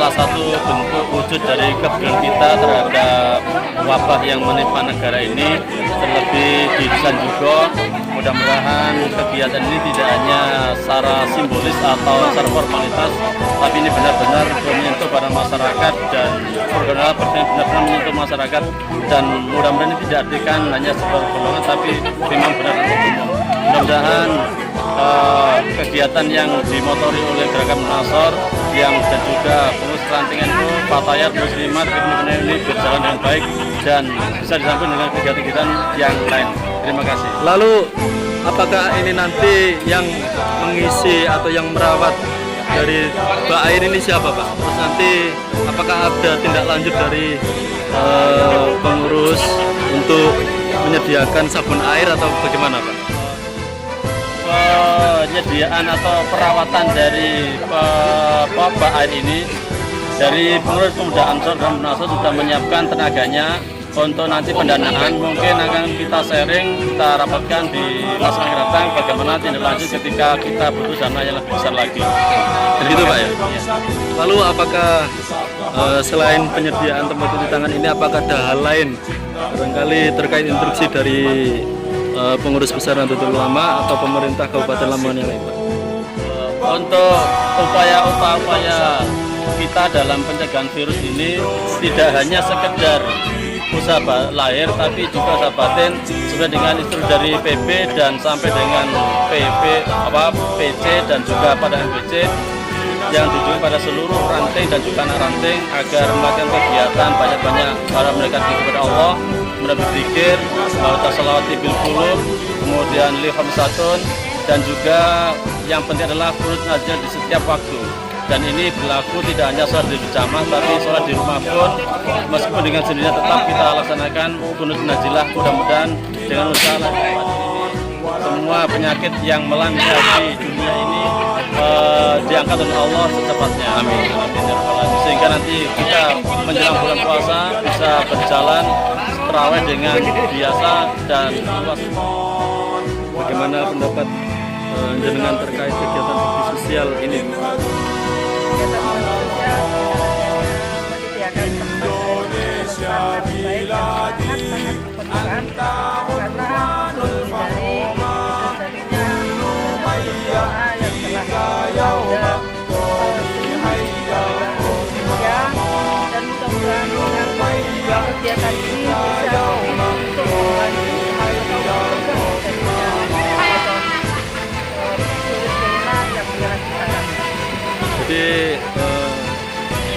salah satu bentuk wujud dari kepedulian kita terhadap wabah yang menimpa negara ini, terlebih di Dusun Jugo. Mudah-mudahan kegiatan ini tidak hanya secara simbolis atau secara formalitas, tapi ini benar-benar menyentuh para masyarakat dan benar-benar menyentuh masyarakat, dan mudah-mudahan ini tidak artikan hanya sebuah golongan, tapi memang benar untuk umum. Mudah-mudahan kegiatan yang dimotori oleh Gerakan Munasor yang dan juga pengurus rantingan itu Fatayat Muslimat ini berjalan dengan baik dan bisa disambung dengan kegiatan-kegiatan yang lain. Terima kasih. Lalu apakah ini nanti yang mengisi atau yang merawat dari bak air ini siapa Pak? Terus nanti apakah ada tindak lanjut dari pengurus untuk menyediakan sabun air atau bagaimana Pak? Penyediaan atau perawatan dari bak air ini dari pengurus Pemuda Ansor dan Munasor sudah menyiapkan tenaganya untuk nanti pendanaan. Mungkin akan kita sharing, kita rapatkan di masa yang datang bagaimana tindak lanjut ketika kita butuh dana yang lebih besar lagi. Begitu Pak ya? Lalu apakah selain penyediaan tempat cuci tangan ini, apakah ada hal lain barangkali terkait instruksi dari pengurus besar Nahdlatul Ulama atau pemerintah Kabupaten Lamongan yang lain Pak? Untuk upaya-upaya kita dalam pencegahan virus ini tidak hanya sekedar usaha lahir, tapi juga usaha batin sesuai dengan instruksi dari PB dan sampai dengan PC dan juga pada MPC yang ditujukan pada seluruh ranting dan juga anak ranting agar melakukan kegiatan banyak-banyak para mereka kepada Allah, berzikir, baca salawat bil qulub, kemudian li khamsatun, dan juga yang penting adalah furud nazar di setiap waktu. Dan ini berlaku tidak hanya sholat di jamaah, tapi sholat di rumah pun meskipun dengan sendirinya tetap kita laksanakan kunut nazilah. Mudah-mudahan dengan usaha ini semua penyakit yang melanda di dunia ini diangkat oleh Allah secepatnya. Amin. Sehingga nanti kita menjelang bulan puasa bisa berjalan terawih dengan biasa dan luas. Bagaimana pendapat jenengan terkait kegiatan bakti sosial ini? Menyediakan tempat baik dan sangat karena menghindari terjadinya yang telah dan mudah-mudahan dengan kegiatan ini bisa untuk Jadi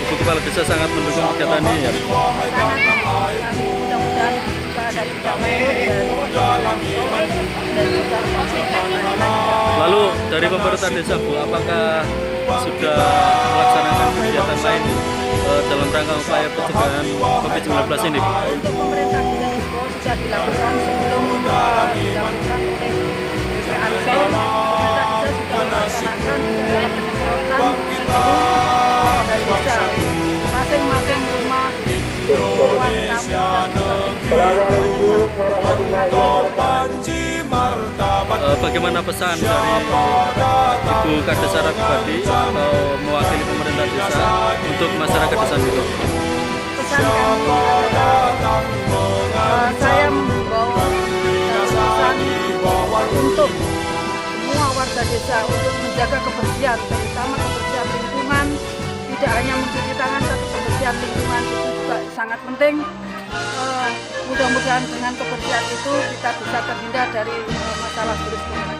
Ibu Kepala Desa sangat mendukung kegiatan ini ya? Mudah-mudahan Lalu dari pemerintah desa Bu, apakah sudah melaksanakan kegiatan lain dalam rangka upaya pencegahan COVID-19 ini Bu? Untuk pemerintah desa sudah dilakukan sebelum dilakukan oleh Ansor. Pemerintah desa sudah melaksanakan dari desa masing-masing rumah bagaimana pesan dari Ibu Kades Saragvati atau mewakili pemerintah desa untuk masyarakat desa itu? Pesan kami saya membawa pesan untuk semua warga desa untuk menjaga kebersihan, terutama kebersihan lingkungan. Tidak hanya mencuci tangan, tapi kebersihan lingkungan itu juga sangat penting. Mudah-mudahan dengan kebersihan itu kita bisa terhindar dari masalah virus corona.